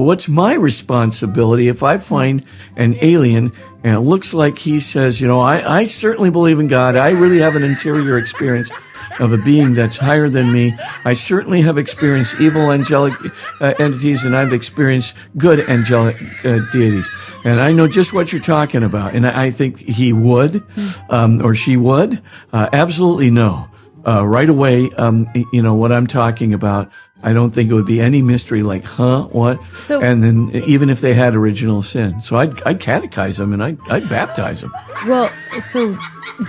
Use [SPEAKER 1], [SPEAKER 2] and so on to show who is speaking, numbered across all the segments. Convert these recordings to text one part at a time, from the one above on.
[SPEAKER 1] What's my responsibility if I find an alien and it looks like he says, I certainly believe in God. I really have an interior experience of a being that's higher than me. I certainly have experienced evil angelic entities, and I've experienced good angelic deities. And I know just what you're talking about. And I think he would, or she would. Absolutely no. Right away, what I'm talking about. I don't think it would be any mystery like, what? So, and then even if they had original sin. So I'd catechize them and I'd baptize them.
[SPEAKER 2] Well, so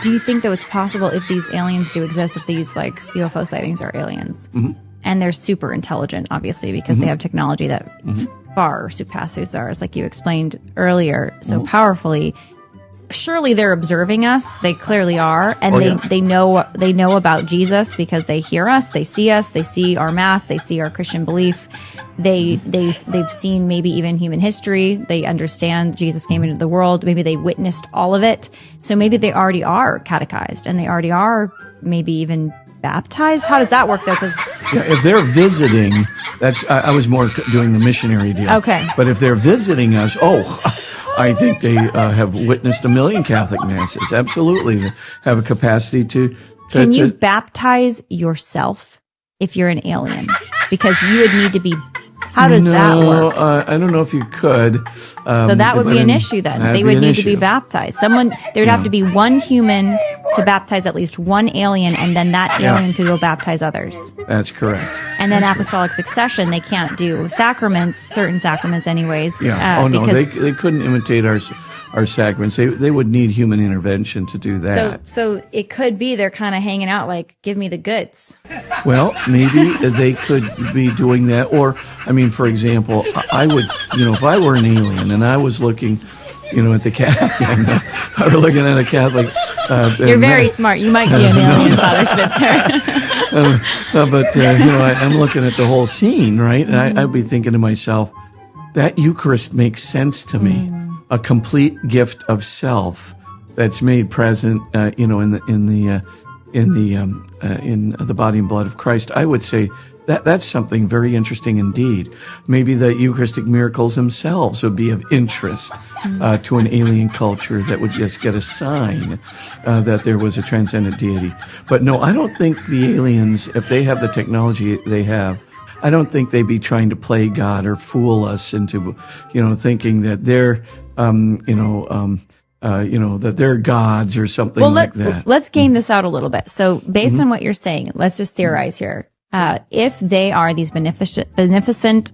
[SPEAKER 2] do you think that it's possible if these aliens do exist, if these like UFO sightings are aliens, and they're super intelligent, obviously, because they have technology that far surpasses ours, like you explained earlier so powerfully. Surely they're observing us. They clearly are, and they know about Jesus because they hear us, they see our mass, they see our Christian belief. They've seen maybe even human history. They understand Jesus came into the world. Maybe they witnessed all of it. So maybe they already are catechized, and they already are maybe even baptized. How does that work though? Because
[SPEAKER 1] if they're visiting, I was more doing the missionary deal.
[SPEAKER 2] Okay,
[SPEAKER 1] but if they're visiting us, I think they have witnessed 1 million Catholic masses. Absolutely, they have a capacity to.
[SPEAKER 2] Can you baptize yourself if you're an alien? Because you would need to be. How does that work?
[SPEAKER 1] I don't know if you could.
[SPEAKER 2] So that would be an issue then. They would need to be baptized. There would have to be one human to baptize at least one alien, and then that alien could go baptize others.
[SPEAKER 1] That's correct.
[SPEAKER 2] And then apostolic succession, they can't do sacraments, certain sacraments anyways.
[SPEAKER 1] Yeah. No, they couldn't imitate our sacraments. They would need human intervention to do that.
[SPEAKER 2] So it could be they're kind of hanging out like, give me the goods.
[SPEAKER 1] Well, maybe they could be doing that. Or, for example, I would, if I were an alien and I was looking, at the Catholic, if I were looking at a Catholic.
[SPEAKER 2] You're very smart. You might be an alien, Father Spitzer.
[SPEAKER 1] But I'm looking at the whole scene, right? And I'd be thinking to myself, that Eucharist makes sense to me. A complete gift of self that's made present, in the body and blood of Christ. I would say that's something very interesting indeed. Maybe the Eucharistic miracles themselves would be of interest to an alien culture that would just get a sign that there was a transcendent deity. But no, I don't think the aliens, if they have the technology they have, I don't think they'd be trying to play God or fool us into, thinking that they're, that they're gods or something like that.
[SPEAKER 2] Let's game this out a little bit. So based on what you're saying, let's just theorize here. If they are these beneficent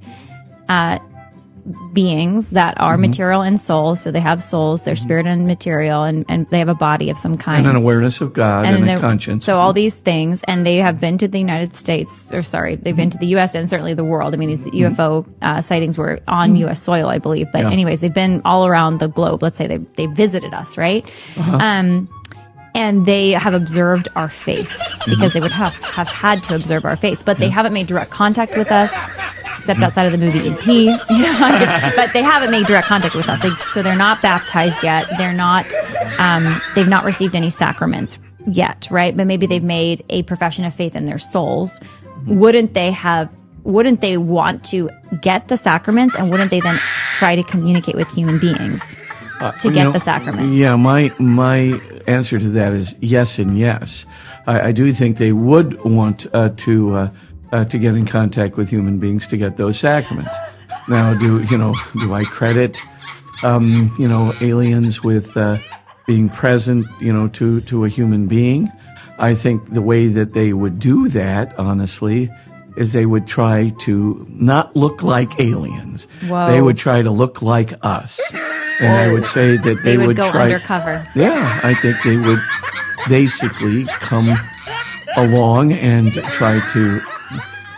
[SPEAKER 2] beings that are material and soul, so they have souls, they're spirit and material, and they have a body of some kind.
[SPEAKER 1] And an awareness of God and a conscience.
[SPEAKER 2] So all these things, and they have been to the United States, they've been to the U.S. and certainly the world. These UFO sightings were on U.S. soil, I believe. But anyways, they've been all around the globe. Let's say they visited us, right? And they have observed our faith because they would have had to observe our faith, but they haven't made direct contact with us, except outside of the movie E.T. But they haven't made direct contact with us, so they're not baptized yet. They're not. They've not received any sacraments yet, right? But maybe they've made a profession of faith in their souls. Wouldn't they want to get the sacraments, and wouldn't they then try to communicate with human beings to get the sacraments?
[SPEAKER 1] Yeah, my answer to that is yes and yes. I do think they would want to get in contact with human beings to get those sacraments. Now, do I credit aliens with being present, to a human being? I think the way that they would do that, honestly, is they would try to not look like aliens.
[SPEAKER 2] Whoa.
[SPEAKER 1] They would try to look like us. And I would say that they would
[SPEAKER 2] go
[SPEAKER 1] try
[SPEAKER 2] undercover.
[SPEAKER 1] Yeah, I think they would basically come along and try to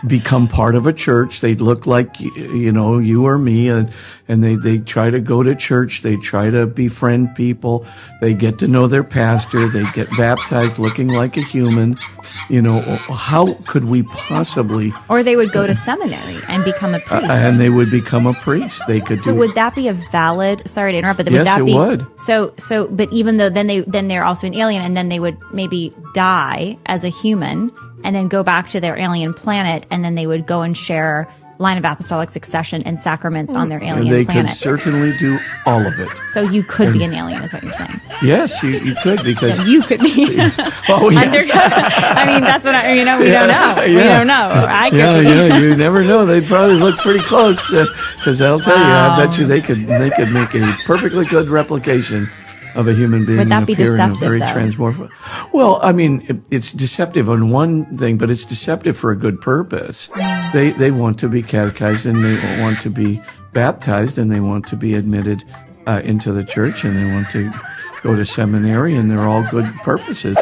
[SPEAKER 1] become part of a church. They'd look like, you or me, and they try to go to church. They try to befriend people. They get to know their pastor. They get baptized looking like a human. How could we possibly?
[SPEAKER 2] Or they would go to seminary and become a priest.
[SPEAKER 1] And they would become a priest. They could.
[SPEAKER 2] So would that be a valid? Sorry to interrupt, but
[SPEAKER 1] yes, it would.
[SPEAKER 2] So, but even though then they're also an alien, and then they would maybe die as a human, and then go back to their alien planet, and then they would go and share line of apostolic succession and sacraments on their alien
[SPEAKER 1] They
[SPEAKER 2] planet.
[SPEAKER 1] could certainly do all of it.
[SPEAKER 2] So you could be an alien, is what you're saying.
[SPEAKER 1] Yes, you could, because
[SPEAKER 2] You could be.
[SPEAKER 1] oh yes.
[SPEAKER 2] I mean, that's what we don't know. We don't know. I could be.
[SPEAKER 1] You never know. They'd probably look pretty close, because I'll tell you, I bet you they could make a perfectly good replication of a human being.
[SPEAKER 2] Would that be
[SPEAKER 1] appear in a
[SPEAKER 2] deceptive,
[SPEAKER 1] very
[SPEAKER 2] though?
[SPEAKER 1] transmorph. Well, I mean, it's deceptive on one thing, but it's deceptive for a good purpose. They want to be catechized, and they want to be baptized, and they want to be admitted into the church, and they want to go to seminary, and they're all good purposes.